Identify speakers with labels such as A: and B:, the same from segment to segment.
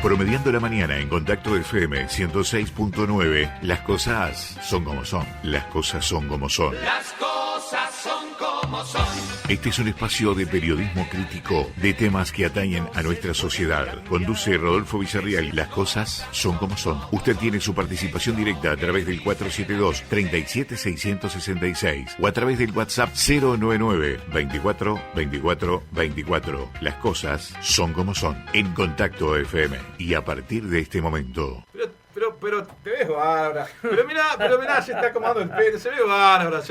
A: Promediando la mañana en Contacto FM 106.9. Las cosas son como son. Las cosas son como son.
B: Las cosas son como son.
A: Este es un espacio de periodismo crítico de temas que atañen a nuestra sociedad. Conduce Rodolfo Villarreal. Las cosas son como son. Usted tiene su participación directa a través del 472-37666 o a través del WhatsApp 099 24 24 24. Las cosas son como son. En Contacto FM. Y a partir de este momento...
C: Pero te ves bárbara. Pero mirá, se está acomodando el pelo. Se ve bárbara.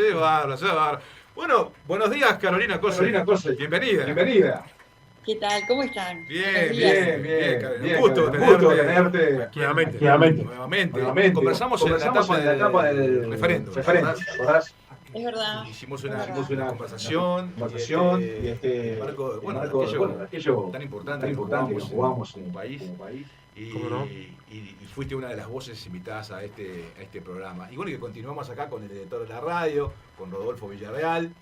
C: Bueno, buenos días, Carolina Cosa. Bienvenida.
D: ¿Qué tal? ¿Cómo están?
C: Bien,
B: Carolina.
C: Un gusto tenerte
B: aquí
C: nuevamente. Conversamos en la etapa del referéndum.
B: ¿Verdad?
D: Es verdad.
C: Hicimos una conversación
B: y
C: aquello tan importante que jugamos
B: en
C: un país. Y fuiste una de las voces invitadas a este programa. Y bueno, que continuamos acá con el editor de la radio, con Rodolfo Villarreal,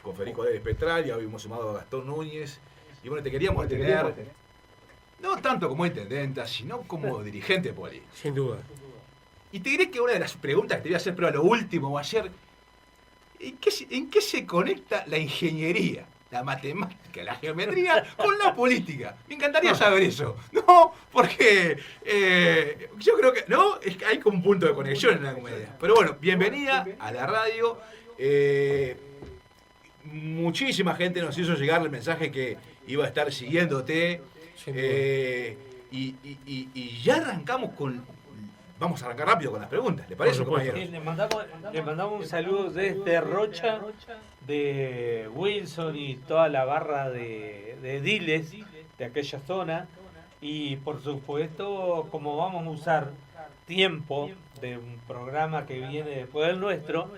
C: con Federico Débez Petral, ya habíamos sumado a Gastón Núñez. Y bueno, te queríamos tener, no tanto como intendenta, sino como dirigente político.
B: Sin duda.
C: Y te diré que una de las preguntas que te voy a hacer, pero a lo último, ayer, ¿en qué se conecta la ingeniería, la matemática, la geometría con la política? Me encantaría saber eso. No, porque yo creo que no, es que hay como un punto de conexión en la comedia. Pero bueno, bienvenida a la radio. Muchísima gente nos hizo llegar el mensaje que iba a estar siguiéndote. Y ya arrancamos Vamos a arrancar rápido con las preguntas, ¿le parece, compañero?
E: Le mandamos un saludo desde Rocha, de Wilson y toda la barra de ediles de aquella zona. Y por supuesto, como vamos a usar tiempo de un programa que viene después del nuestro,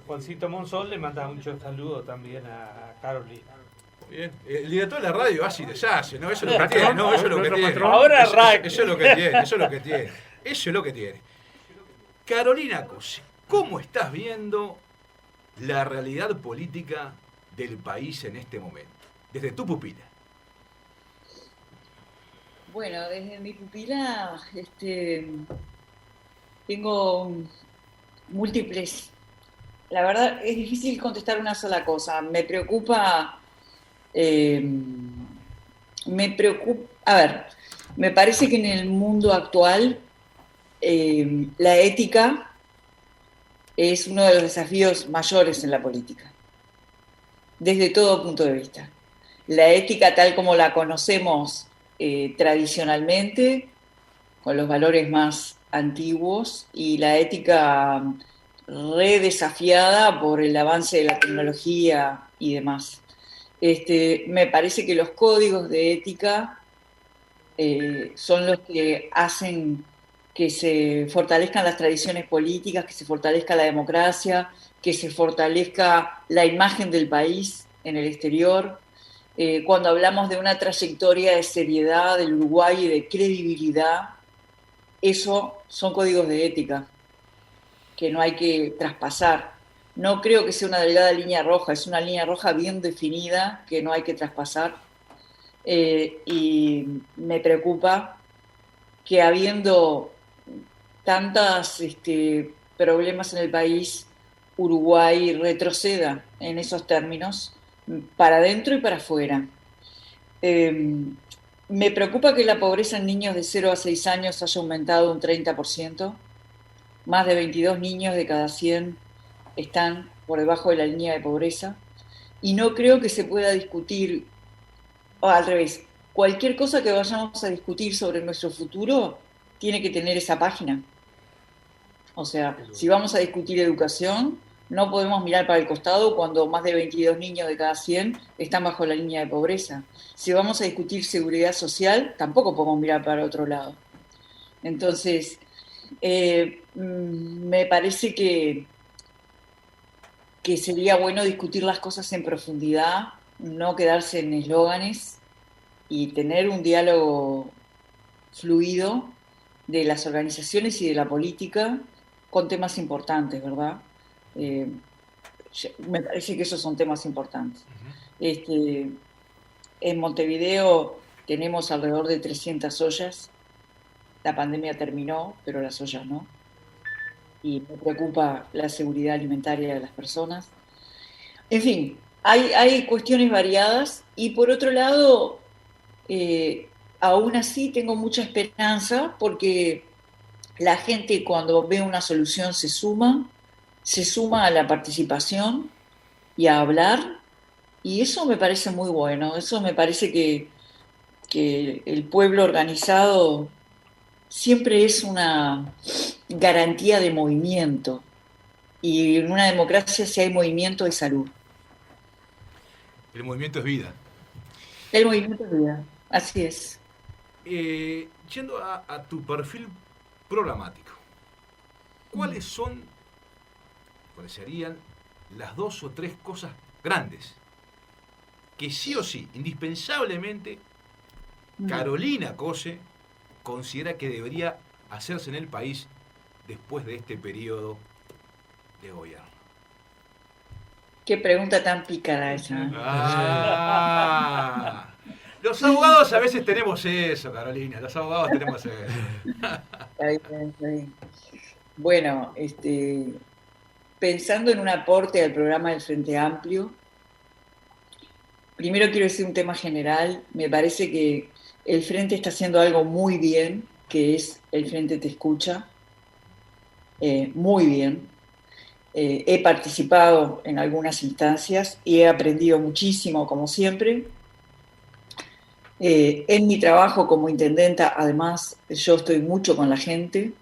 E: Juancito Monzón le manda muchos saludos también a Carolina.
C: Bien. El director de la radio hace y deshace, ¿no? Eso es lo que tiene, ¿no? Eso es lo que tiene.
E: Ahora arranca.
C: Eso es lo que tiene. Carolina Cose, ¿cómo estás viendo la realidad política del país en este momento? Desde tu pupila.
D: Bueno, desde mi pupila tengo múltiples. La verdad es difícil contestar una sola cosa. Me preocupa. A ver, me parece que en el mundo actual la ética es uno de los desafíos mayores en la política, desde todo punto de vista. La ética tal como la conocemos tradicionalmente, con los valores más antiguos, y la ética redesafiada por el avance de la tecnología y demás. Me parece que los códigos de ética son los que hacen que se fortalezcan las tradiciones políticas, que se fortalezca la democracia, que se fortalezca la imagen del país en el exterior. Cuando hablamos de una trayectoria de seriedad del Uruguay y de credibilidad, eso son códigos de ética que no hay que traspasar. No creo que sea una delgada línea roja, es una línea roja bien definida que no hay que traspasar. Y me preocupa que habiendo tantos problemas en el país, Uruguay retroceda en esos términos, para adentro y para afuera. Me preocupa que la pobreza en niños de 0 a 6 años haya aumentado un 30%. Más de 22 niños de cada 100 están por debajo de la línea de pobreza. Y no creo que se pueda discutir, o al revés, cualquier cosa que vayamos a discutir sobre nuestro futuro tiene que tener esa página. O sea, si vamos a discutir educación, no podemos mirar para el costado cuando más de 22 niños de cada 100 están bajo la línea de pobreza. Si vamos a discutir seguridad social, tampoco podemos mirar para otro lado. Entonces, me parece que sería bueno discutir las cosas en profundidad, no quedarse en eslóganes y tener un diálogo fluido de las organizaciones y de la política con temas importantes, ¿verdad? Me parece que esos son temas importantes. En Montevideo tenemos alrededor de 300 ollas. La pandemia terminó, pero las ollas no. Y me preocupa la seguridad alimentaria de las personas. En fin, hay cuestiones variadas y por otro lado, aún así tengo mucha esperanza porque la gente cuando ve una solución se suma a la participación y a hablar, y eso me parece muy bueno. Eso me parece que el pueblo organizado siempre es una garantía de movimiento, y en una democracia si hay movimiento hay salud.
C: El movimiento es vida.
D: El movimiento es vida, así es.
C: Yendo a tu perfil programático, ¿cuáles serían las 2 o 3 cosas grandes que sí o sí, indispensablemente, Carolina Cose considera que debería hacerse en el país después de este periodo de gobierno?
D: Qué pregunta tan pícara esa.
C: Los abogados a veces tenemos eso, Carolina. Los abogados tenemos eso.
D: Está bien, está bien. Bueno, pensando en un aporte al programa del Frente Amplio, primero quiero decir un tema general. Me parece que el Frente está haciendo algo muy bien, que es el Frente Te Escucha. Muy bien. He participado en algunas instancias y he aprendido muchísimo, como siempre. En mi trabajo como intendenta, además, yo estoy mucho con la gente,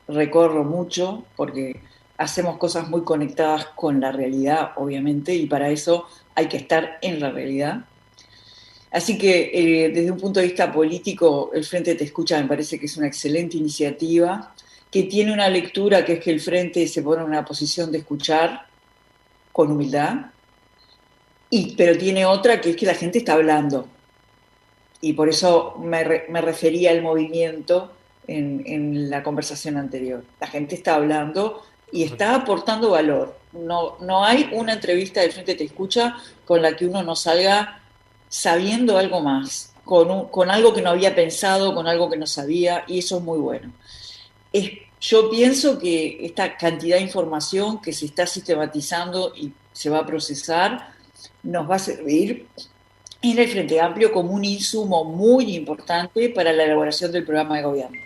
D: recorro mucho, porque hacemos cosas muy conectadas con la realidad, obviamente, y para eso hay que estar en la realidad. Así que desde un punto de vista político, el Frente Te Escucha me parece que es una excelente iniciativa, que tiene una lectura que es que el Frente se pone en una posición de escuchar con humildad, pero tiene otra que es que la gente está hablando. Y por eso me refería al movimiento en la conversación anterior. La gente está hablando y está aportando valor. No hay una entrevista del Frente Te Escucha con la que uno no salga sabiendo algo más, con algo que no había pensado, con algo que no sabía, y eso es muy bueno. Yo pienso que esta cantidad de información que se está sistematizando y se va a procesar nos va a servir en el Frente Amplio como un insumo muy importante para la elaboración del programa de gobierno.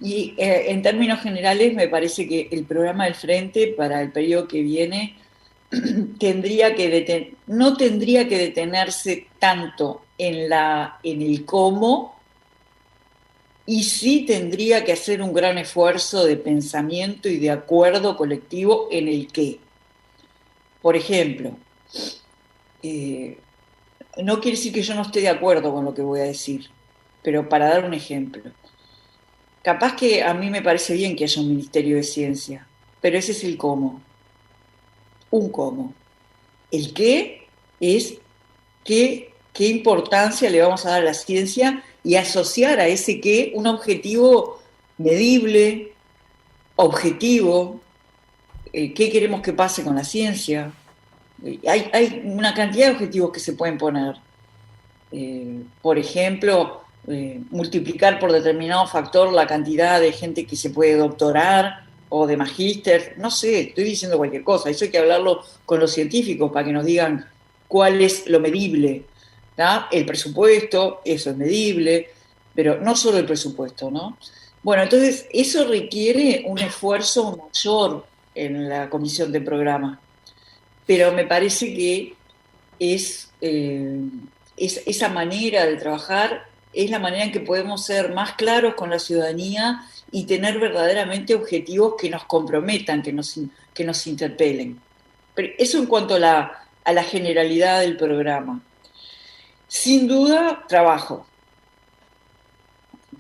D: Y en términos generales me parece que el programa del Frente para el periodo que viene no tendría que detenerse tanto en el cómo, y sí tendría que hacer un gran esfuerzo de pensamiento y de acuerdo colectivo en el qué. Por ejemplo, no quiere decir que yo no esté de acuerdo con lo que voy a decir, pero para dar un ejemplo, capaz que a mí me parece bien que haya un Ministerio de Ciencia, pero ese es el cómo, un cómo. El qué es qué importancia le vamos a dar a la ciencia y asociar a ese qué un objetivo medible, objetivo, qué queremos que pase con la ciencia. Hay una cantidad de objetivos que se pueden poner. Por ejemplo, multiplicar por determinado factor la cantidad de gente que se puede doctorar o de magíster. No sé, estoy diciendo cualquier cosa. Eso hay que hablarlo con los científicos para que nos digan cuál es lo medible. ¿No? El presupuesto, eso es medible, pero no solo el presupuesto, ¿no? Bueno, entonces eso requiere un esfuerzo mayor en la comisión de programa. Pero me parece que esa manera de trabajar es la manera en que podemos ser más claros con la ciudadanía y tener verdaderamente objetivos que nos comprometan, que nos interpelen. Pero eso en cuanto a la generalidad del programa. Sin duda, trabajo.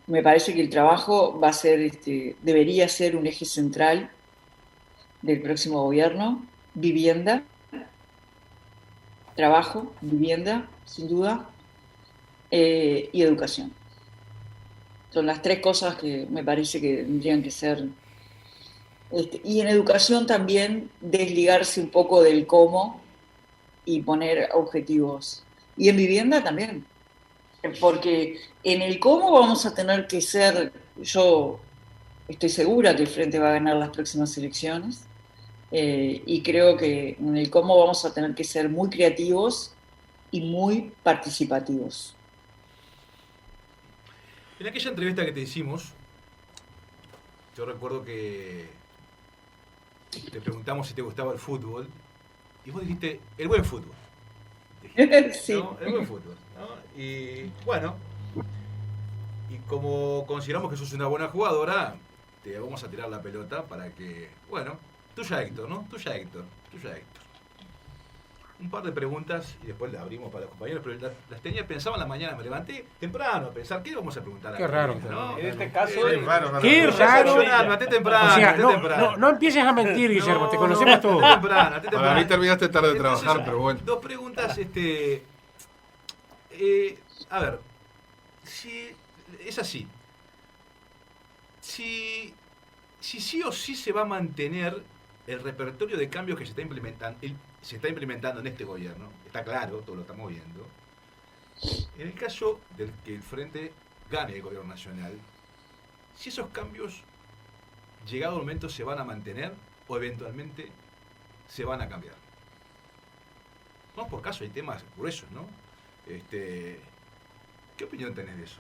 D: Me parece que el trabajo debería ser un eje central del próximo gobierno. Vivienda, trabajo, vivienda, sin duda, y educación. Son las 3 cosas que me parece que tendrían que ser. Y en educación también desligarse un poco del cómo y poner objetivos. Y en vivienda también. porque en el cómo vamos a tener que ser, yo estoy segura que el Frente va a ganar las próximas elecciones, y creo que en el cómo vamos a tener que ser muy creativos y muy participativos.
C: En aquella entrevista que te hicimos, yo recuerdo que te preguntamos si te gustaba el fútbol y vos dijiste el buen fútbol.
D: Sí.
C: ¿No? El buen fútbol, ¿no? Y bueno, y como consideramos que sos una buena jugadora, te vamos a tirar la pelota para que, bueno, tuya Héctor, ¿no? Tuya Héctor. Un par de preguntas y después las abrimos para los compañeros, pero las tenía pensado en la mañana, me levanté temprano a pensar, ¿qué vamos a preguntar?
F: Qué raro.
C: ¿no?
E: En este caso,
F: Qué raro.
C: Maté temprano,
F: O sea,
C: maté
F: no,
C: temprano.
F: no empieces a mentir, Guillermo, te
C: No,
F: conocemos
C: no,
F: todos.
C: maté temprano.
G: Para mí terminaste tarde de
C: Entonces,
G: trabajar, pero bueno.
C: Dos preguntas, a ver, si es así, si sí o sí se va a mantener el repertorio de cambios que se está implementando en este gobierno, está claro, todo lo estamos viendo. En el caso de que el Frente gane el gobierno nacional, si esos cambios, llegado el momento, se van a mantener o eventualmente se van a cambiar. No, por caso hay temas gruesos, ¿no? ¿Qué opinión tenés de eso?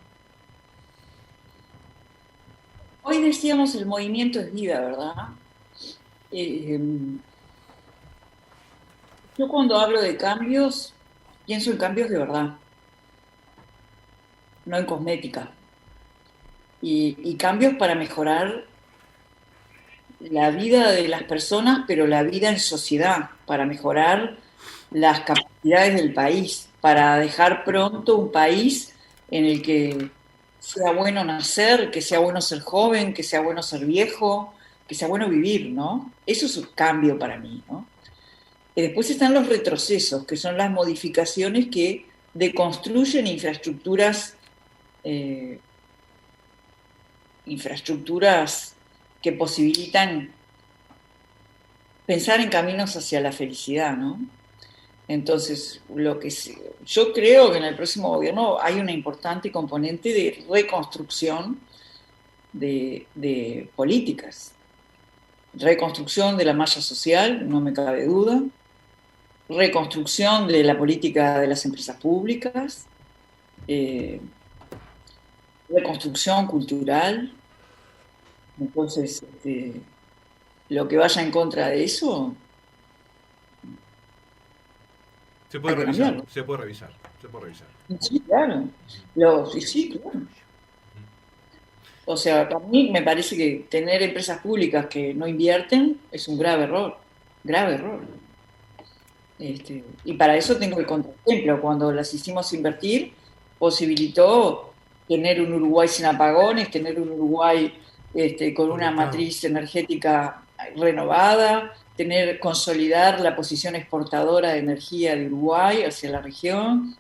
D: Hoy decíamos el movimiento es vida, ¿verdad? Yo cuando hablo de cambios, pienso en cambios de verdad, no en cosmética. Y cambios para mejorar la vida de las personas, pero la vida en sociedad, para mejorar las capacidades del país, para dejar pronto un país en el que sea bueno nacer, que sea bueno ser joven, que sea bueno ser viejo, que sea bueno vivir, ¿no? Eso es un cambio para mí, ¿no? Y después están los retrocesos, que son las modificaciones que deconstruyen infraestructuras que posibilitan pensar en caminos hacia la felicidad, ¿no? Entonces, yo creo que en el próximo gobierno hay una importante componente de reconstrucción de políticas. Reconstrucción de la malla social, no me cabe duda. Reconstrucción de la política de las empresas públicas. Reconstrucción cultural. Entonces, lo que vaya en contra de eso...
C: Se puede revisar.
D: Sí, claro. Sí, claro. O sea, para mí me parece que tener empresas públicas que no invierten es un grave error. Y para eso tengo el contraejemplo. Cuando las hicimos invertir, posibilitó tener un Uruguay sin apagones, tener un Uruguay con una matriz energética renovada, consolidar la posición exportadora de energía de Uruguay hacia la región,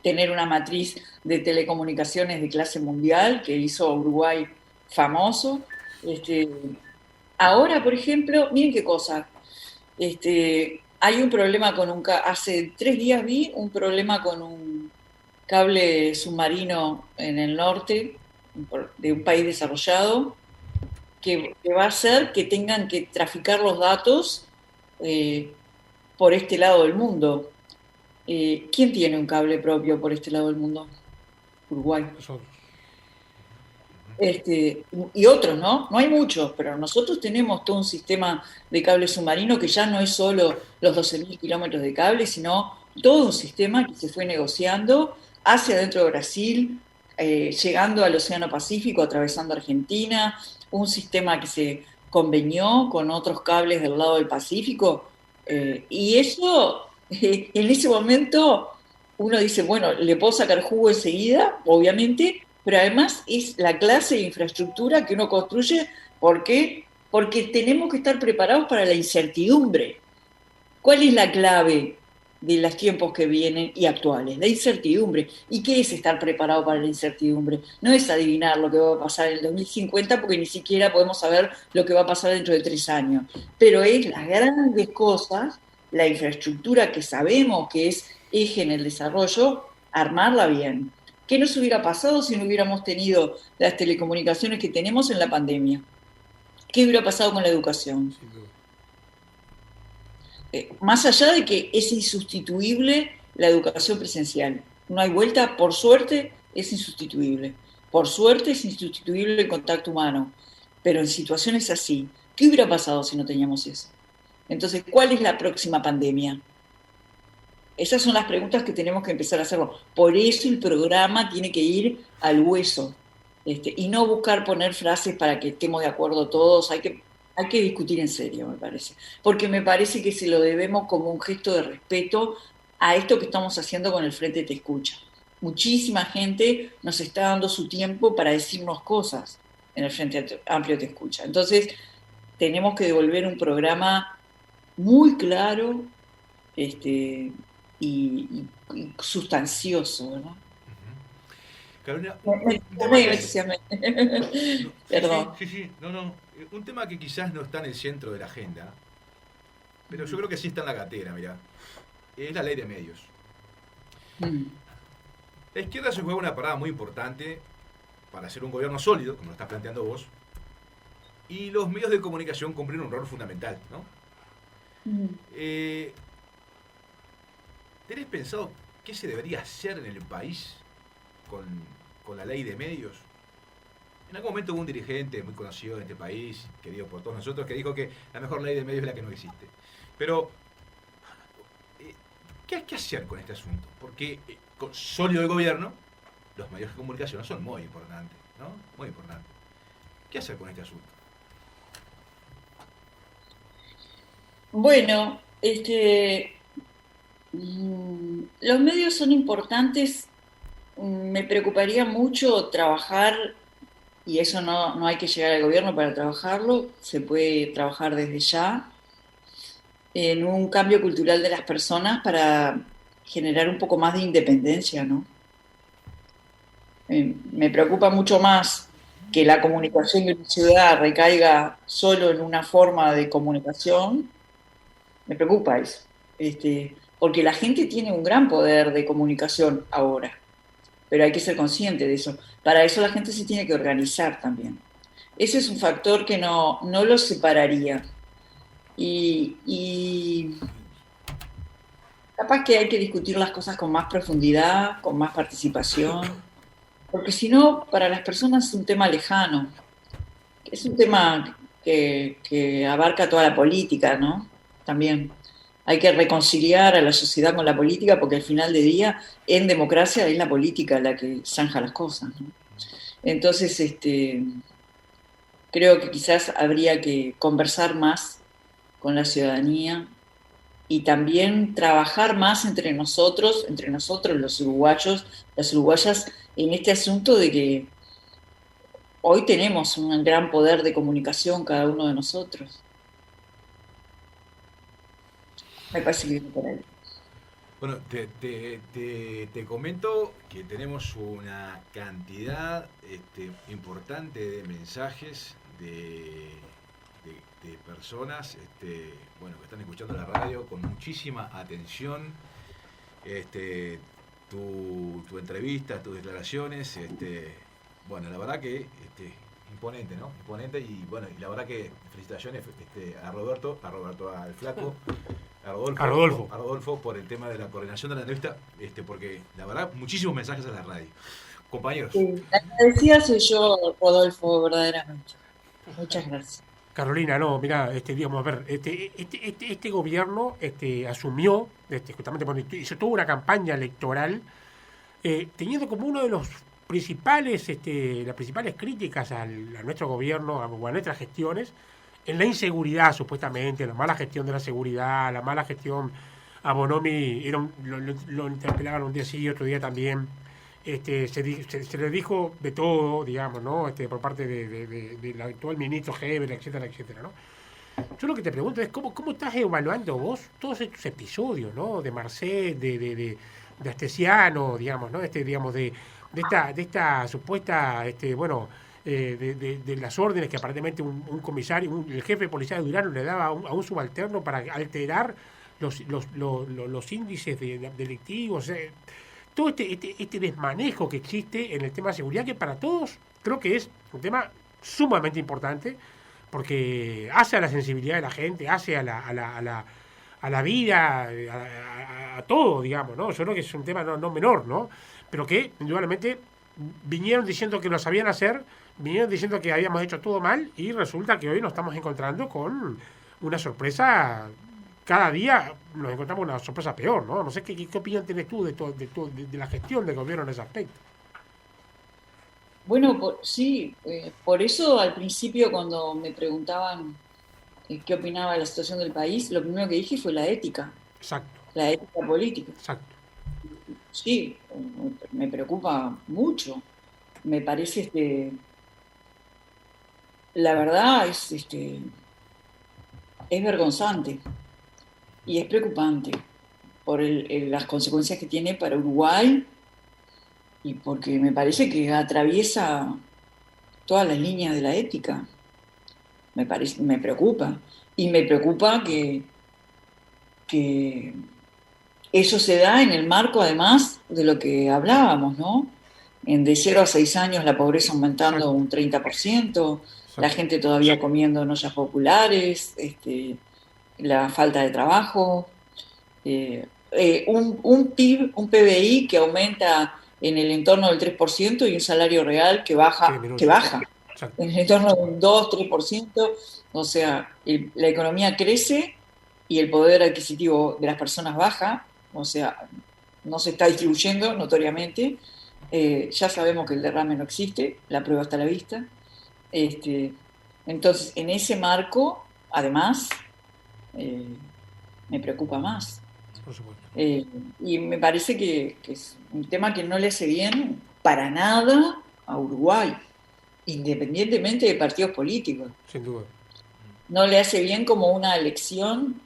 D: tener una matriz de telecomunicaciones de clase mundial que hizo a Uruguay famoso. Ahora, por ejemplo, miren qué cosa, hay un problema hace 3 días vi un problema con un cable submarino en el norte de un país desarrollado que va a hacer que tengan que traficar los datos por este lado del mundo. ¿Quién tiene un cable propio por este lado del mundo? Uruguay. Y otros, ¿no? No hay muchos, pero nosotros tenemos todo un sistema de cable submarino que ya no es solo los 12.000 kilómetros de cable, sino todo un sistema que se fue negociando hacia adentro de Brasil, llegando al Océano Pacífico, atravesando Argentina, un sistema que se convenió con otros cables del lado del Pacífico, y eso, en ese momento, uno dice, bueno, le puedo sacar jugo enseguida, obviamente, pero además es la clase de infraestructura que uno construye. ¿Por qué? Porque tenemos que estar preparados para la incertidumbre. ¿Cuál es la clave de los tiempos que vienen y actuales? La incertidumbre. ¿Y qué es estar preparado para la incertidumbre? No es adivinar lo que va a pasar en el 2050, porque ni siquiera podemos saber lo que va a pasar dentro de 3 años. Pero es las grandes cosas, la infraestructura que sabemos que es eje en el desarrollo, armarla bien. ¿Qué nos hubiera pasado si no hubiéramos tenido las telecomunicaciones que tenemos en la pandemia? ¿Qué hubiera pasado con la educación? Más allá de que es insustituible la educación presencial. No hay vuelta, por suerte es insustituible. Por suerte es insustituible el contacto humano. Pero en situaciones así, ¿qué hubiera pasado si no teníamos eso? Entonces, ¿cuál es la próxima pandemia? Esas son las preguntas que tenemos que empezar a hacerlo. Por eso el programa tiene que ir al hueso. Y no buscar poner frases para que estemos de acuerdo todos. Hay que discutir en serio, me parece. Porque me parece que se lo debemos como un gesto de respeto a esto que estamos haciendo con el Frente Te Escucha. Muchísima gente nos está dando su tiempo para decirnos cosas en el Frente Amplio Te Escucha. Entonces, tenemos que devolver un programa muy claro y sustancioso, ¿verdad?
C: Carolina,
D: Perdón.
C: Sí. No. Un tema que quizás no está en el centro de la agenda, pero yo creo que sí está en la gatera, mirá. Es la ley de medios. La izquierda se juega una parada muy importante para hacer un gobierno sólido, como lo estás planteando vos, y los medios de comunicación cumplen un rol fundamental, ¿no? ¿Tenés pensado qué se debería hacer en el país con la ley de medios? En algún momento hubo un dirigente muy conocido en este país, querido por todos nosotros, que dijo que la mejor ley de medios es la que no existe. Pero, ¿qué hay que hacer con este asunto? Porque con sólido de gobierno, los medios de comunicación son muy importantes, ¿no? Muy importantes. ¿Qué hacer con este asunto?
D: Bueno, los medios son importantes. Me preocuparía mucho trabajar, y eso no hay que llegar al gobierno para trabajarlo, se puede trabajar desde ya, en un cambio cultural de las personas para generar un poco más de independencia, ¿no? Me preocupa mucho más que la comunicación de una ciudad recaiga solo en una forma de comunicación. Me preocupa eso, porque la gente tiene un gran poder de comunicación ahora, pero hay que ser consciente de eso. Para eso la gente se tiene que organizar también. Ese es un factor que no lo separaría. Y capaz que hay que discutir las cosas con más profundidad, con más participación, porque si no, para las personas es un tema lejano. Es un tema que abarca toda la política, ¿no? También hay que reconciliar a la sociedad con la política, porque al final del día, en democracia, es la política la que zanja las cosas, ¿no? Entonces, creo que quizás habría que conversar más con la ciudadanía y también trabajar más entre nosotros los uruguayos, las uruguayas, en este asunto de que hoy tenemos un gran poder de comunicación cada uno de nosotros. Me parece que por ahí.
C: Bueno, te comento que tenemos una cantidad importante de mensajes de personas que están escuchando la radio con muchísima atención. Tu entrevista, tus declaraciones, la verdad que imponente, ¿no? Imponente y la verdad que felicitaciones a Roberto, al flaco. A Rodolfo por el tema de la coordinación de la entrevista, porque la verdad, muchísimos mensajes a la radio. Compañeros.
D: Sí, la agradecida soy yo, Rodolfo, verdaderamente. Muchas gracias.
F: Carolina, mirá, digamos, a ver, este gobierno asumió, justamente hizo toda una campaña electoral, teniendo como uno de los principales, las principales críticas a nuestro gobierno, o a nuestras gestiones, en la inseguridad, supuestamente, la mala gestión de la seguridad, la mala gestión a Bonomi, lo interpelaban un día sí y otro día también. Se le dijo de todo, digamos, ¿no? Por parte del actual ministro Heber, etcétera, etcétera, ¿no? Yo lo que te pregunto es, ¿cómo estás evaluando vos todos estos episodios, ¿no? De Marcet, de Astesiano, digamos, ¿no? Digamos, de esta supuesta, de las órdenes que aparentemente un comisario, el jefe de policía de Durán le daba a un subalterno para alterar los índices delictivos. todo este desmanejo que existe en el tema de seguridad, que para todos creo que es un tema sumamente importante, porque hace a la sensibilidad de la gente, hace a la vida, a todo, digamos, ¿no? Yo creo que es un tema no menor, ¿no? Pero que, indudablemente, vinieron diciendo que lo sabían hacer, vinieron diciendo que habíamos hecho todo mal, y resulta que hoy nos estamos encontrando con una sorpresa. Cada día nos encontramos una sorpresa peor, ¿no? No sé qué opinión tienes tú de la gestión del gobierno en ese aspecto.
D: Bueno, sí, por eso al principio cuando me preguntaban qué opinaba de la situación del país, lo primero que dije fue
F: Exacto.
D: la ética política.
F: Exacto.
D: Sí, me preocupa mucho. Me parece, la verdad es vergonzante y es preocupante por las consecuencias que tiene para Uruguay, y porque me parece que atraviesa todas las líneas de la ética. Me preocupa. Y me preocupa que eso se da en el marco, además, de lo que hablábamos, ¿no? De 0 a 6 años la pobreza aumentando un 30%, la gente todavía comiendo en ollas populares, la falta de trabajo, un PIB, un PBI que aumenta en el entorno del 3% y un salario real que baja en el entorno de un 2-3%. O sea, la economía crece y el poder adquisitivo de las personas baja, o sea, no se está distribuyendo notoriamente. Ya sabemos que el derrame no existe, la prueba está a la vista. Entonces, en ese marco, además, me preocupa más.
F: Por supuesto.
D: Y me parece que es un tema que no le hace bien para nada a Uruguay, independientemente de partidos políticos.
F: Sin duda.
D: No le hace bien como una lección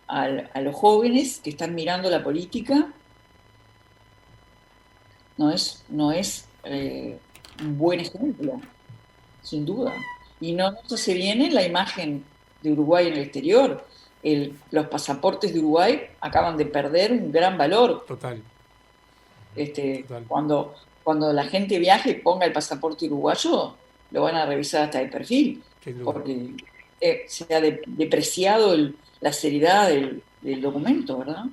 D: a los jóvenes que están mirando la política. No es un buen ejemplo, sin duda. Y no nos hace bien en la imagen de Uruguay en el exterior. Los pasaportes de Uruguay acaban de perder un gran valor.
F: Total. Total.
D: Cuando la gente viaje y ponga el pasaporte uruguayo, lo van a revisar hasta el perfil, porque se ha depreciado la seriedad del documento, ¿verdad?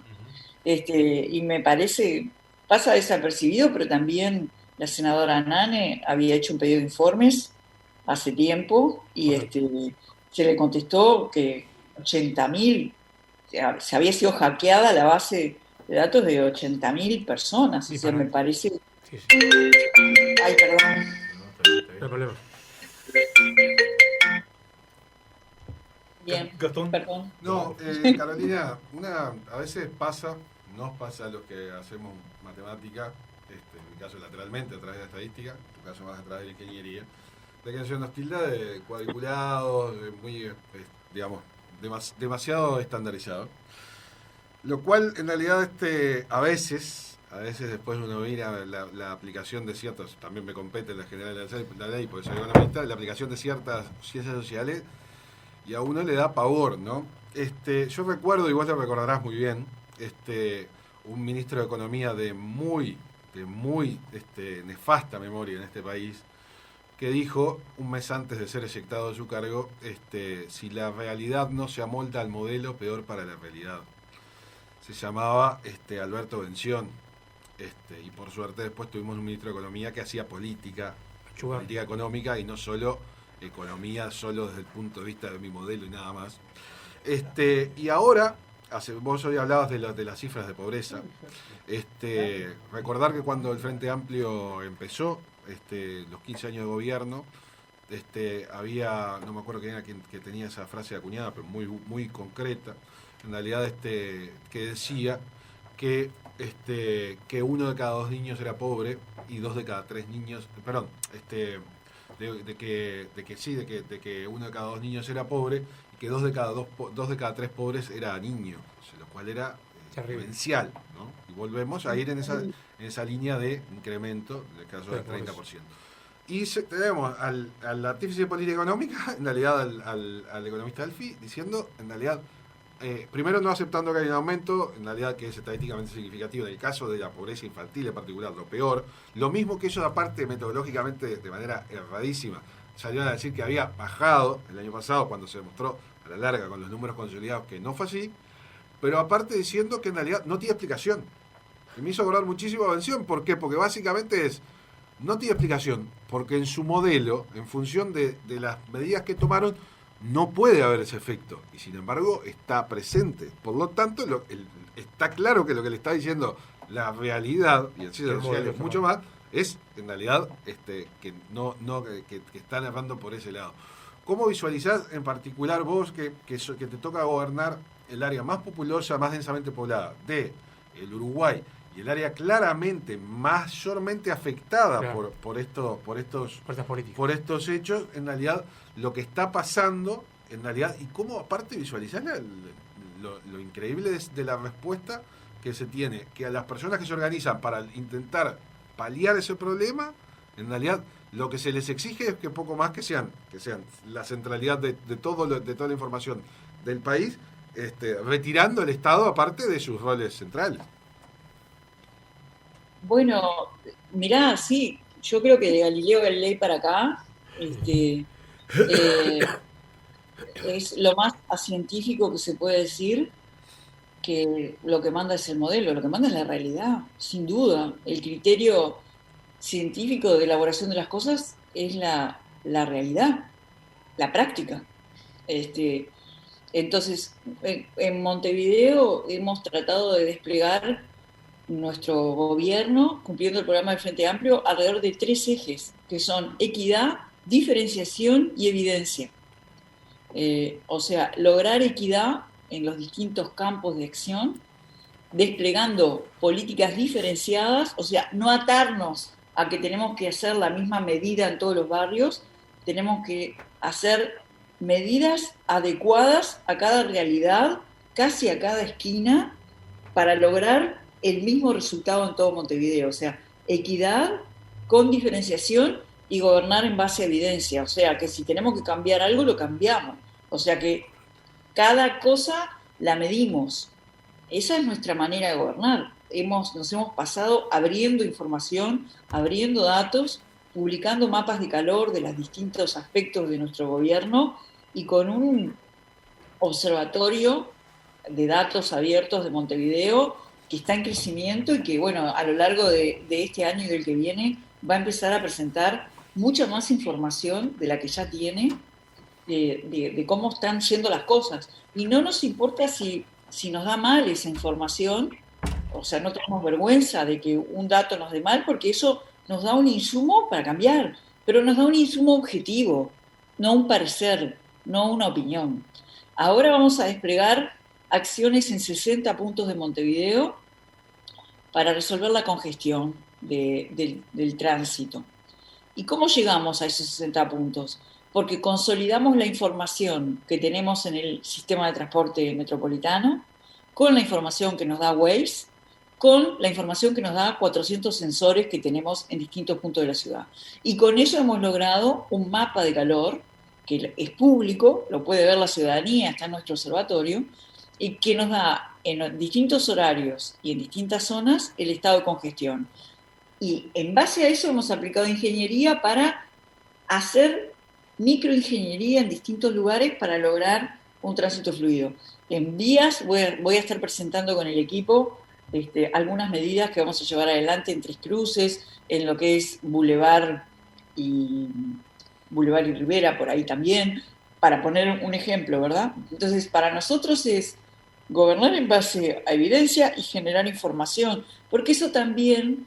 D: Y me parece, pasa desapercibido, pero también la senadora Nane había hecho un pedido de informes hace tiempo y se le contestó que 80.000, se había sido hackeada la base de datos de 80.000 personas. O sea, me parece...
F: Sí.
D: Ay, perdón.
F: No hay problema.
D: Bien,
C: Gastón.
D: perdón.
G: No, Carolina, a veces nos pasa a los que hacemos matemática, en mi caso lateralmente a través de la estadística, en tu caso más a través de la ingeniería, de que se nos tilda de cuadriculados, muy, digamos, demasiado estandarizado. Lo cual, en realidad, a veces después uno mira la aplicación de ciertos, también me compete en la general de la ley, porque soy economista, la aplicación de ciertas ciencias sociales, y a uno le da pavor, ¿no? Yo recuerdo, y vos lo recordarás muy bien, un ministro de Economía de muy nefasta memoria en este país, que dijo, un mes antes de ser eyectado de su cargo, si la realidad no se amolda al modelo, peor para la realidad. Se llamaba Alberto Bención, y por suerte después tuvimos un ministro de Economía que hacía política económica, y no solo economía, solo desde el punto de vista de mi modelo y nada más. Y ahora, vos hoy hablabas de las cifras de pobreza, recordar que cuando el Frente Amplio empezó, los 15 años de gobierno, había, no me acuerdo quién era quien que tenía esa frase acuñada, pero muy, muy concreta, en realidad, que decía que 1 de cada 2 niños era pobre y 2 de cada 3 niños, perdón, de que 1 de cada 2 niños era pobre y que 2 de cada 3 pobres era niño, lo cual era demencial, ¿no? Y volvemos a ir en esa línea de incremento, en el caso del 30%. Y tenemos al artífice de política económica, en realidad al economista Alfi, diciendo, en realidad, primero no aceptando que hay un aumento, en realidad que es estadísticamente significativo en el caso de la pobreza infantil en particular, lo peor. Lo mismo que ellos aparte metodológicamente de manera erradísima salieron a decir que había bajado el año pasado cuando se demostró a la larga con los números consolidados que no fue así, pero aparte diciendo que en realidad no tiene explicación. Y me hizo acordar muchísimo a Bención. ¿Por qué? Porque básicamente no tiene explicación, porque en su modelo, en función de las medidas que tomaron, no puede haber ese efecto, y sin embargo está presente. Por lo tanto, está claro que lo que le está diciendo la realidad, y el ciencias sociales mucho más, es en realidad que están errando por ese lado. ¿Cómo visualizás en particular vos que te toca gobernar el área más populosa, más densamente poblada de el Uruguay, y el área claramente mayormente afectada
F: claro,
G: por estos hechos, en realidad lo que está pasando, en realidad, y cómo aparte visualizar lo increíble de la respuesta que se tiene, que a las personas que se organizan para intentar paliar ese problema, en realidad lo que se les exige es que poco más que sean la centralidad de toda la información del país, retirando el Estado aparte de sus roles centrales.
D: Bueno, mirá, sí, yo creo que de Galileo Galilei para acá es lo más científico que se puede decir, que lo que manda es el modelo, lo que manda es la realidad, sin duda. El criterio científico de elaboración de las cosas es la realidad, la práctica. Entonces, en Montevideo hemos tratado de desplegar nuestro gobierno, cumpliendo el programa del Frente Amplio, alrededor de 3 ejes, que son equidad, diferenciación y evidencia. O sea, lograr equidad en los distintos campos de acción, desplegando políticas diferenciadas, o sea, no atarnos a que tenemos que hacer la misma medida en todos los barrios, tenemos que hacer medidas adecuadas a cada realidad, casi a cada esquina, para lograr el mismo resultado en todo Montevideo. O sea, equidad con diferenciación y gobernar en base a evidencia. O sea, que si tenemos que cambiar algo, lo cambiamos. O sea, que cada cosa la medimos. Esa es nuestra manera de gobernar. Nos hemos pasado abriendo información, abriendo datos, publicando mapas de calor de los distintos aspectos de nuestro gobierno y con un observatorio de datos abiertos de Montevideo que está en crecimiento y que, bueno, a lo largo de este año y del que viene va a empezar a presentar mucha más información de la que ya tiene, de cómo están yendo las cosas. Y no nos importa si nos da mal esa información, o sea, no tenemos vergüenza de que un dato nos dé mal, porque eso nos da un insumo para cambiar, pero nos da un insumo objetivo, no un parecer, no una opinión. Ahora vamos a desplegar acciones en 60 puntos de Montevideo para resolver la congestión del tránsito. ¿Y cómo llegamos a esos 60 puntos? Porque consolidamos la información que tenemos en el sistema de transporte metropolitano, con la información que nos da Waze, con la información que nos da 400 sensores que tenemos en distintos puntos de la ciudad. Y con eso hemos logrado un mapa de calor, que es público, lo puede ver la ciudadanía, está en nuestro observatorio, y que nos da en distintos horarios y en distintas zonas el estado de congestión. Y en base a eso hemos aplicado ingeniería para hacer microingeniería en distintos lugares para lograr un tránsito fluido. En vías voy a estar presentando con el equipo algunas medidas que vamos a llevar adelante en Tres Cruces, en lo que es Boulevard y Rivera, por ahí también, para poner un ejemplo, ¿verdad? Entonces, para nosotros es gobernar en base a evidencia y generar información, porque eso también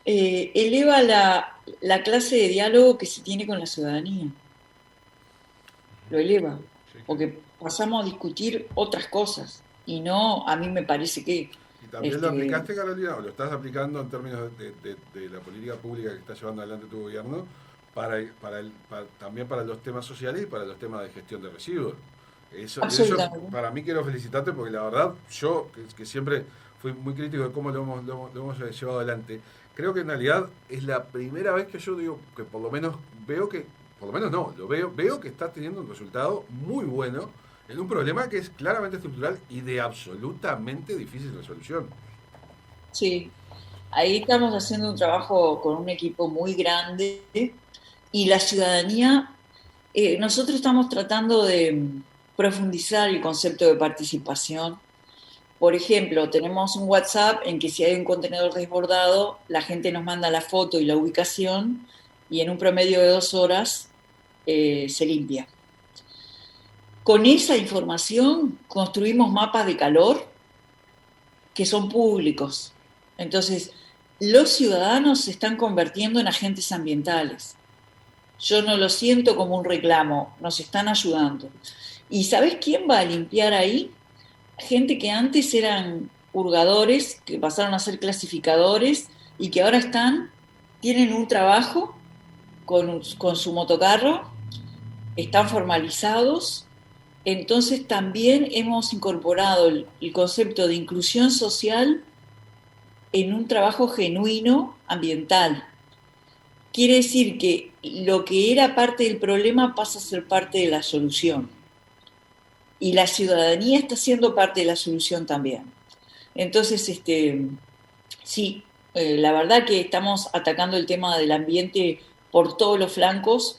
D: eleva la clase de diálogo que se tiene con la ciudadanía. Lo eleva, porque pasamos a discutir otras cosas, y no, a mí me parece que...
G: ¿Y también lo aplicaste, Carolina, o lo estás aplicando en términos de la política pública que está llevando adelante tu gobierno, también para los temas sociales y para los temas de gestión de residuos? Eso para mí quiero felicitarte, porque la verdad, yo que siempre fui muy crítico de cómo lo hemos llevado adelante, creo que en realidad es la primera vez que yo digo que por lo menos veo que, por lo menos no, veo que estás teniendo un resultado muy bueno en un problema que es claramente estructural y de absolutamente difícil resolución.
D: Sí, ahí estamos haciendo un trabajo con un equipo muy grande y la ciudadanía, nosotros estamos tratando de profundizar el concepto de participación. Por ejemplo, tenemos un WhatsApp en que si hay un contenedor desbordado, la gente nos manda la foto y la ubicación y en un promedio de 2 horas se limpia. Con esa información construimos mapas de calor que son públicos. Entonces, los ciudadanos se están convirtiendo en agentes ambientales. Yo no lo siento como un reclamo, nos están ayudando. ¿Y sabes quién va a limpiar ahí? Gente que antes eran hurgadores, que pasaron a ser clasificadores y que ahora tienen un trabajo con su motocarro, están formalizados. Entonces también hemos incorporado el concepto de inclusión social en un trabajo genuino ambiental. Quiere decir que lo que era parte del problema pasa a ser parte de la solución. Y la ciudadanía está siendo parte de la solución también. Entonces, sí, la verdad que estamos atacando el tema del ambiente por todos los flancos,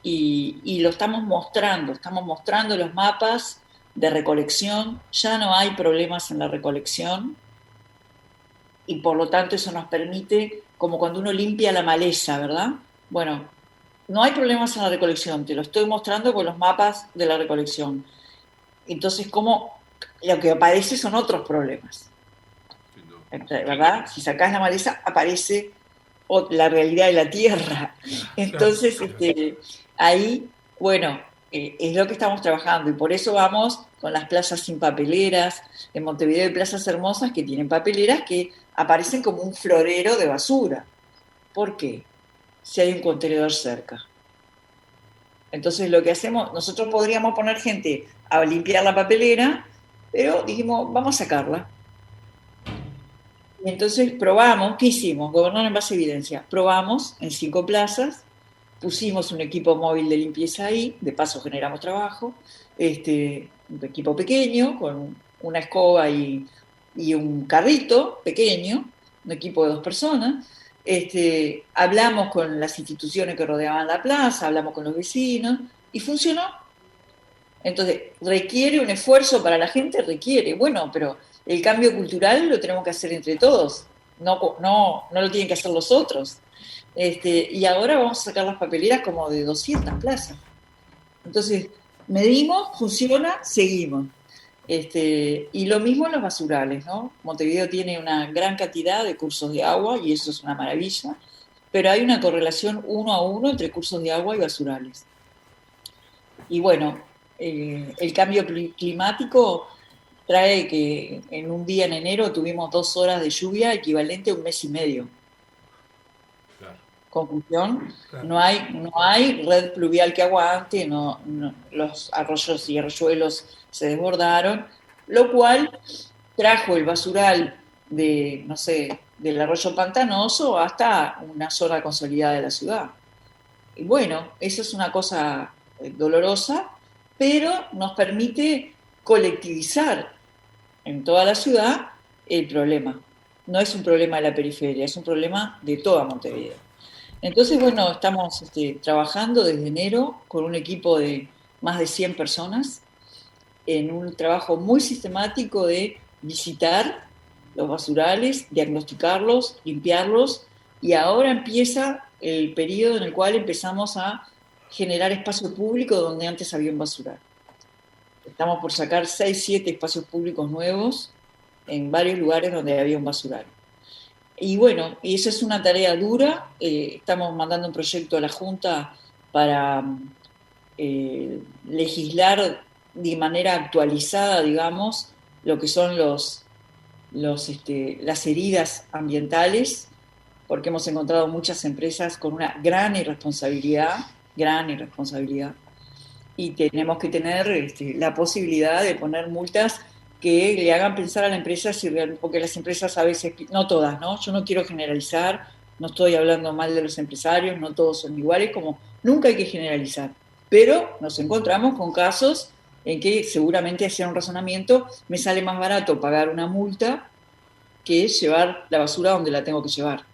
D: y lo estamos mostrando los mapas de recolección, ya no hay problemas en la recolección, y por lo tanto eso nos permite, como cuando uno limpia la maleza, ¿verdad? Bueno, no hay problemas en la recolección, te lo estoy mostrando con los mapas de la recolección. Entonces, lo que aparece son otros problemas, ¿verdad? Si sacás la maleza, aparece la realidad de la tierra. Entonces, ahí, bueno, es lo que estamos trabajando y por eso vamos con las plazas sin papeleras. En Montevideo hay plazas hermosas que tienen papeleras que aparecen como un florero de basura. ¿Por qué? Si hay un contenedor cerca. Entonces lo que hacemos, nosotros podríamos poner gente a limpiar la papelera, pero dijimos, vamos a sacarla. Y entonces probamos, ¿qué hicimos? Gobernar en base a evidencia. Probamos en 5 plazas, pusimos un equipo móvil de limpieza ahí, de paso generamos trabajo, un equipo pequeño, con una escoba y un carrito pequeño, un equipo de 2 personas. Hablamos con las instituciones que rodeaban la plaza, hablamos con los vecinos y funcionó. Entonces, ¿requiere un esfuerzo para la gente? Requiere. Bueno, pero el cambio cultural lo tenemos que hacer entre todos, no lo tienen que hacer los otros. Y ahora vamos a sacar las papeleras como de 200 plazas. Entonces, medimos, funciona, seguimos. Y lo mismo en los basurales, ¿no? Montevideo tiene una gran cantidad de cursos de agua y eso es una maravilla, pero hay una correlación 1 a 1 entre cursos de agua y basurales. Y bueno, el cambio climático trae que en un día en enero tuvimos 2 horas de lluvia equivalente a un mes y medio.
G: Claro.
D: Conclusión,
C: Claro.
D: no hay red pluvial que aguante, los arroyos y arroyuelos se desbordaron, lo cual trajo el basural del arroyo pantanoso hasta una zona consolidada de la ciudad. Y bueno, eso es una cosa dolorosa, pero nos permite colectivizar en toda la ciudad el problema. No es un problema de la periferia, es un problema de toda Montevideo. Entonces, bueno, estamos trabajando desde enero con un equipo de más de 100 personas en un trabajo muy sistemático de visitar los basurales, diagnosticarlos, limpiarlos, y ahora empieza el periodo en el cual empezamos a generar espacio público donde antes había un basural. Estamos por sacar 6, 7 espacios públicos nuevos en varios lugares donde había un basural. Y bueno, esa es una tarea dura. Estamos mandando un proyecto a la Junta para legislar de manera actualizada, digamos, lo que son las heridas ambientales, porque hemos encontrado muchas empresas con una gran irresponsabilidad, y tenemos que tener la posibilidad de poner multas que le hagan pensar a la empresa, porque las empresas a veces, no todas, ¿no? Yo no quiero generalizar, no estoy hablando mal de los empresarios, no todos son iguales, como nunca hay que generalizar. Pero nos encontramos con casos en que seguramente hacer un razonamiento me sale más barato pagar una multa que llevar la basura donde la tengo que llevar.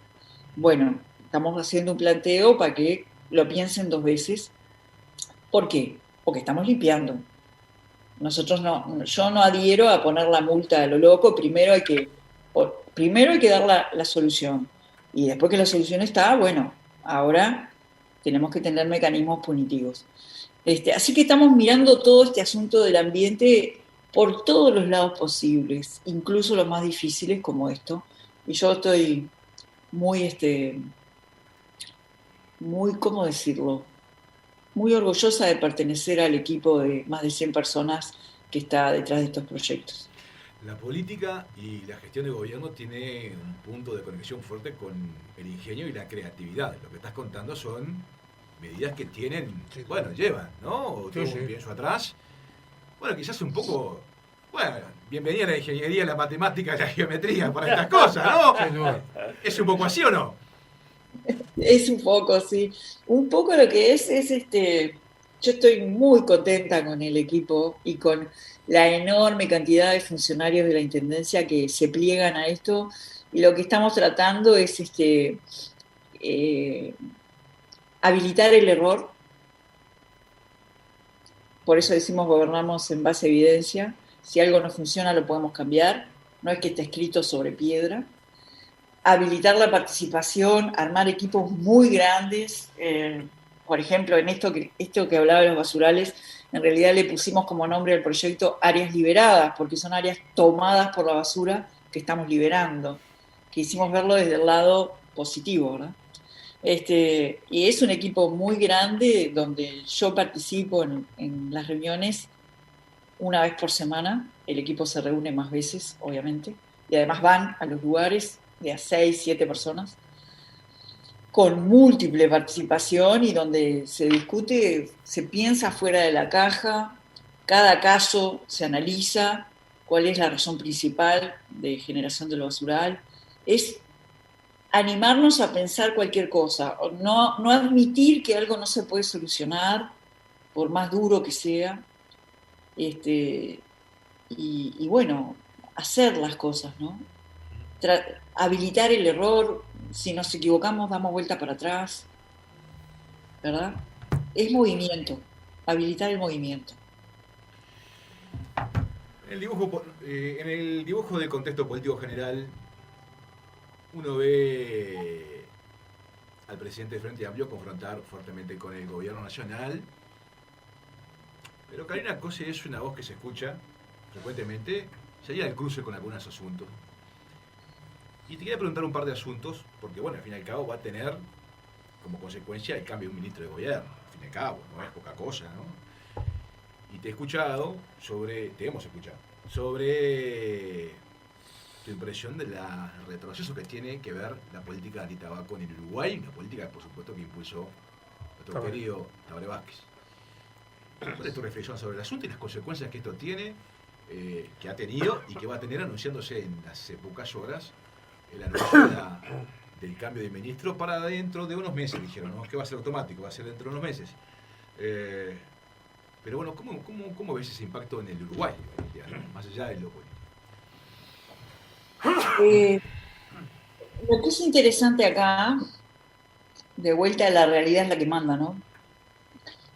D: Bueno, estamos haciendo un planteo para que lo piensen 2 veces. ¿Por qué? Porque estamos limpiando. Yo no adhiero a poner la multa a lo loco. Primero hay que dar la solución. Y después que la solución está, bueno, ahora tenemos que tener mecanismos punitivos. Así que estamos mirando todo este asunto del ambiente por todos los lados posibles, incluso los más difíciles como esto. Y yo estoy muy, ¿cómo decirlo? Muy orgullosa de pertenecer al equipo de más de 100 personas que está detrás de estos proyectos.
C: La política y la gestión de gobierno tiene un punto de conexión fuerte con el ingenio y la creatividad. Lo que estás contando son medidas que tienen, bueno, llevan, ¿no?
F: Sí, sí.
C: Pienso atrás. Bueno, quizás un poco, bueno, bienvenida a la ingeniería, la matemática, la geometría para estas cosas, ¿no?
F: Sin duda.
C: ¿Es un poco así o no?
D: Es un poco, sí. Un poco lo que es yo estoy muy contenta con el equipo y con la enorme cantidad de funcionarios de la Intendencia que se pliegan a esto, y lo que estamos tratando es habilitar el error. Por eso decimos gobernamos en base a evidencia. Si algo no funciona lo podemos cambiar, no es que esté escrito sobre piedra. Habilitar la participación, armar equipos muy grandes. Por ejemplo, en esto que hablaba de los basurales, en realidad le pusimos como nombre al proyecto áreas liberadas, porque son áreas tomadas por la basura que estamos liberando. Quisimos verlo desde el lado positivo, ¿verdad? Y es un equipo muy grande donde yo participo en las reuniones una vez por semana. El equipo se reúne más veces, obviamente, y además van a los lugares de a 6, 7 personas, con múltiple participación y donde se discute, se piensa fuera de la caja, cada caso se analiza, cuál es la razón principal de generación de lo basural. Es animarnos a pensar cualquier cosa, no admitir que algo no se puede solucionar, por más duro que sea, y bueno, hacer las cosas, ¿no? Habilitar el error, si nos equivocamos damos vuelta para atrás, ¿verdad? Es movimiento, habilitar el movimiento.
C: En el dibujo del contexto político general, uno ve al presidente del Frente Amplio confrontar fuertemente con el gobierno nacional, pero Karina Cose es una voz que se escucha frecuentemente, sería el cruce con algunos asuntos. Y te quería preguntar un par de asuntos, porque bueno, al fin y al cabo va a tener como consecuencia el cambio de un ministro de gobierno, al fin y al cabo, no es poca cosa, ¿no? Y te hemos escuchado sobre tu impresión del retroceso que tiene que ver la política antitabaco en el Uruguay, una política, por supuesto, que impulsó nuestro querido Tabaré Vázquez. ¿Cuál es tu reflexión sobre el asunto y las consecuencias que esto tiene, que ha tenido y que va a tener, anunciándose en las pocas horas el anuncio del cambio de ministro para dentro de unos meses? Dijeron, ¿no? Que va a ser automático, va a ser dentro de unos meses. Pero bueno, ¿cómo ves ese impacto en el Uruguay, más allá de lo político?
D: Lo que es interesante acá, de vuelta a la realidad es la que manda, ¿no?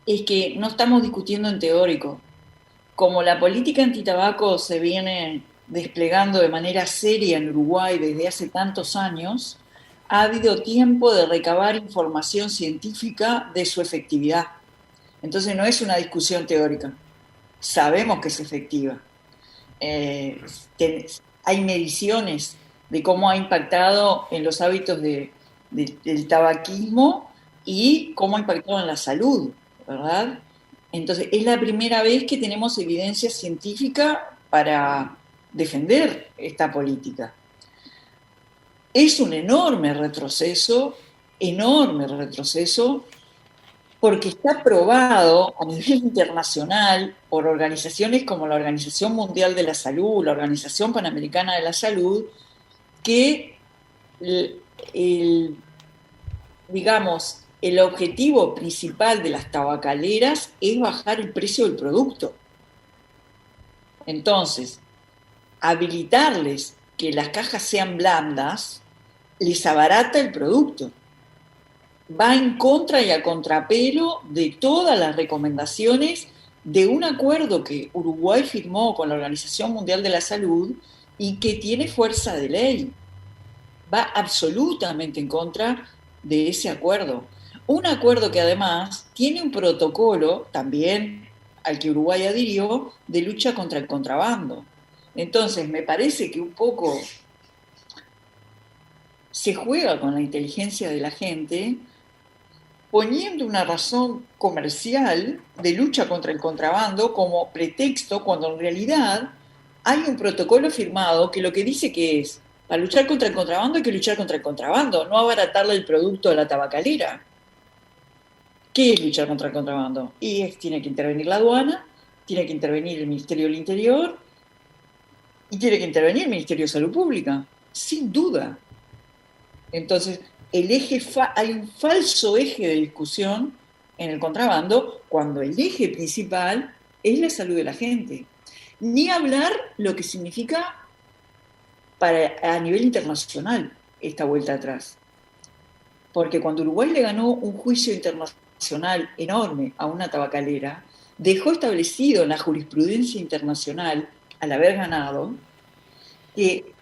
D: Es que no estamos discutiendo en teórico. Como la política antitabaco se viene desplegando de manera seria en Uruguay desde hace tantos años, ha habido tiempo de recabar información científica de su efectividad. Entonces no es una discusión teórica. Sabemos que es efectiva. Hay mediciones de cómo ha impactado en los hábitos del tabaquismo y cómo ha impactado en la salud, ¿verdad? Entonces, es la primera vez que tenemos evidencia científica para defender esta política. Es un enorme retroceso, porque está probado a nivel internacional por organizaciones como la Organización Mundial de la Salud, la Organización Panamericana de la Salud, que, digamos, el objetivo principal de las tabacaleras es bajar el precio del producto. Entonces, habilitarles que las cajas sean blandas les abarata el producto. Va en contra y a contrapelo de todas las recomendaciones de un acuerdo que Uruguay firmó con la Organización Mundial de la Salud y que tiene fuerza de ley. Va absolutamente en contra de ese acuerdo. Un acuerdo que además tiene un protocolo también al que Uruguay adhirió de lucha contra el contrabando. Entonces, me parece que un poco se juega con la inteligencia de la gente poniendo una razón comercial de lucha contra el contrabando como pretexto, cuando en realidad hay un protocolo firmado que lo que dice que es, para luchar contra el contrabando hay que luchar contra el contrabando, no abaratarle el producto a la tabacalera. ¿Qué es luchar contra el contrabando? Tiene que intervenir la aduana, tiene que intervenir el Ministerio del Interior y tiene que intervenir el Ministerio de Salud Pública, sin duda. Entonces, hay un falso eje de discusión en el contrabando cuando el eje principal es la salud de la gente. Ni hablar lo que significa a nivel internacional esta vuelta atrás. Porque cuando Uruguay le ganó un juicio internacional enorme a una tabacalera, dejó establecido en la jurisprudencia internacional, al haber ganado, que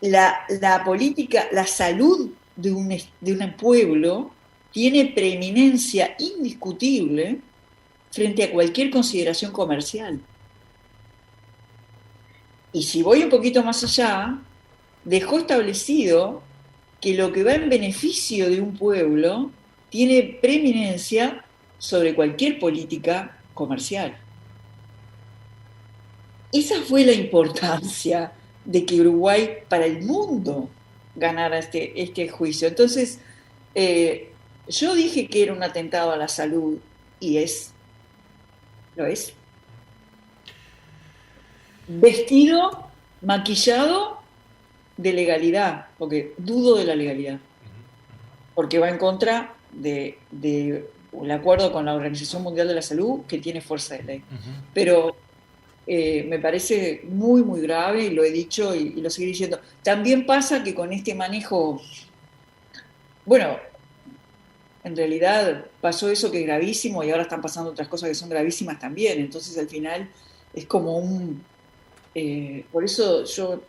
D: la política, la salud de un pueblo tiene preeminencia indiscutible frente a cualquier consideración comercial. Y si voy un poquito más allá, dejó establecido que lo que va en beneficio de un pueblo tiene preeminencia sobre cualquier política comercial. Esa fue la importancia de que Uruguay para el mundo ganara este juicio. Entonces, yo dije que era un atentado a la salud y lo es. Vestido, maquillado de legalidad, porque dudo de la legalidad, porque va en contra del acuerdo con la Organización Mundial de la Salud, que tiene fuerza de ley. Pero me parece muy, muy grave, y lo he dicho y lo seguiré diciendo. También pasa que con este manejo, bueno, en realidad pasó eso que es gravísimo y ahora están pasando otras cosas que son gravísimas también. Entonces al final es como por eso yo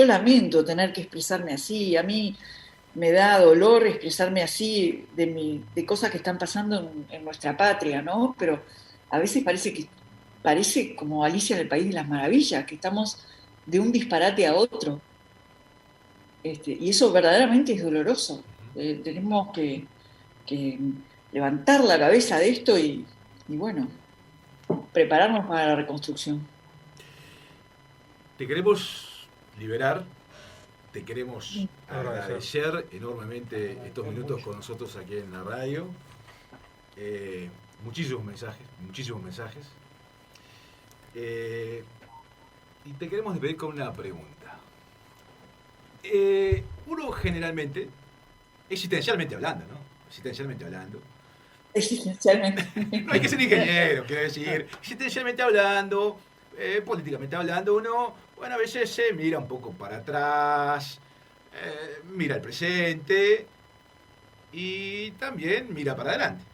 D: lamento tener que expresarme así. A mí me da dolor expresarme así de cosas que están pasando en nuestra patria, ¿no? Pero a veces parece como Alicia en el País de las Maravillas, que estamos de un disparate a otro. Y eso verdaderamente es doloroso. Tenemos que levantar la cabeza de esto y bueno, prepararnos para la reconstrucción.
C: Te queremos liberar, te queremos agradecer enormemente estos minutos con nosotros aquí en la radio. Muchísimos mensajes. Y te queremos despedir con una pregunta. Uno generalmente, existencialmente hablando, ¿no? No hay que ser ingeniero, quiero decir. Existencialmente hablando, políticamente hablando, uno, bueno, a veces se mira un poco para atrás, mira el presente y también mira para adelante.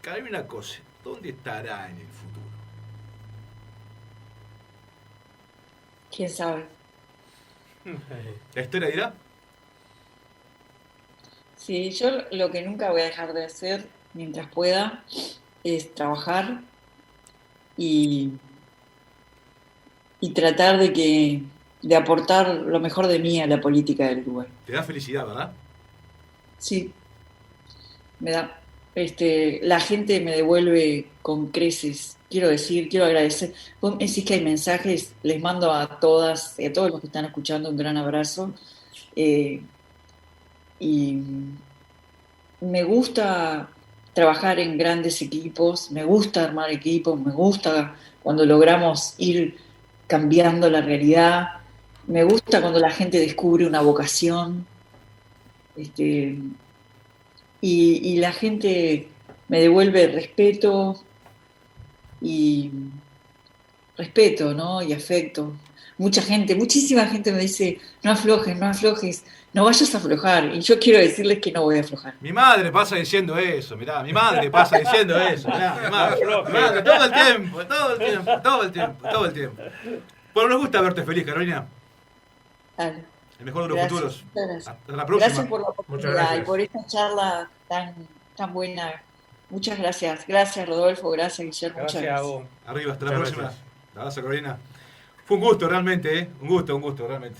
C: Cabe una cosa, ¿dónde estará en el futuro?
D: ¿Quién sabe?
C: ¿La historia dirá?
D: Sí, yo lo que nunca voy a dejar de hacer mientras pueda es trabajar y tratar de aportar lo mejor de mí a la política del Uruguay.
C: Te da felicidad, ¿verdad?
D: Sí, me da. La gente me devuelve con creces. Quiero agradecer. Vos me decís que hay mensajes, les mando a todas y a todos los que están escuchando un gran abrazo. Y me gusta trabajar en grandes equipos, me gusta armar equipos, me gusta cuando logramos ir cambiando la realidad. Me gusta cuando la gente descubre una vocación, y la gente me devuelve respeto, ¿no? Y afecto. Muchísima gente me dice, no aflojes, no vayas a aflojar. Y yo quiero decirles que no voy a aflojar.
C: Mi madre pasa diciendo eso, mirá, mi madre pasa diciendo eso, mirá, mi madre, todo el tiempo. Bueno, nos gusta verte feliz, Carolina.
D: Dale.
C: El mejor de los
D: Gracias,
C: futuros.
D: muchas gracias.
C: Hasta la próxima.
D: Gracias por la
F: Muchas
D: oportunidad
F: gracias.
D: y por esta charla tan buena. Muchas gracias. Gracias, Rodolfo. Gracias, Guillermo. Muchas
E: Gracias a
D: gracias.
E: vos.
C: Arriba, hasta la
F: Muchas
C: próxima.
F: gracias.
C: Abrazo, Carolina. Fue un gusto realmente, ¿eh? Un gusto realmente.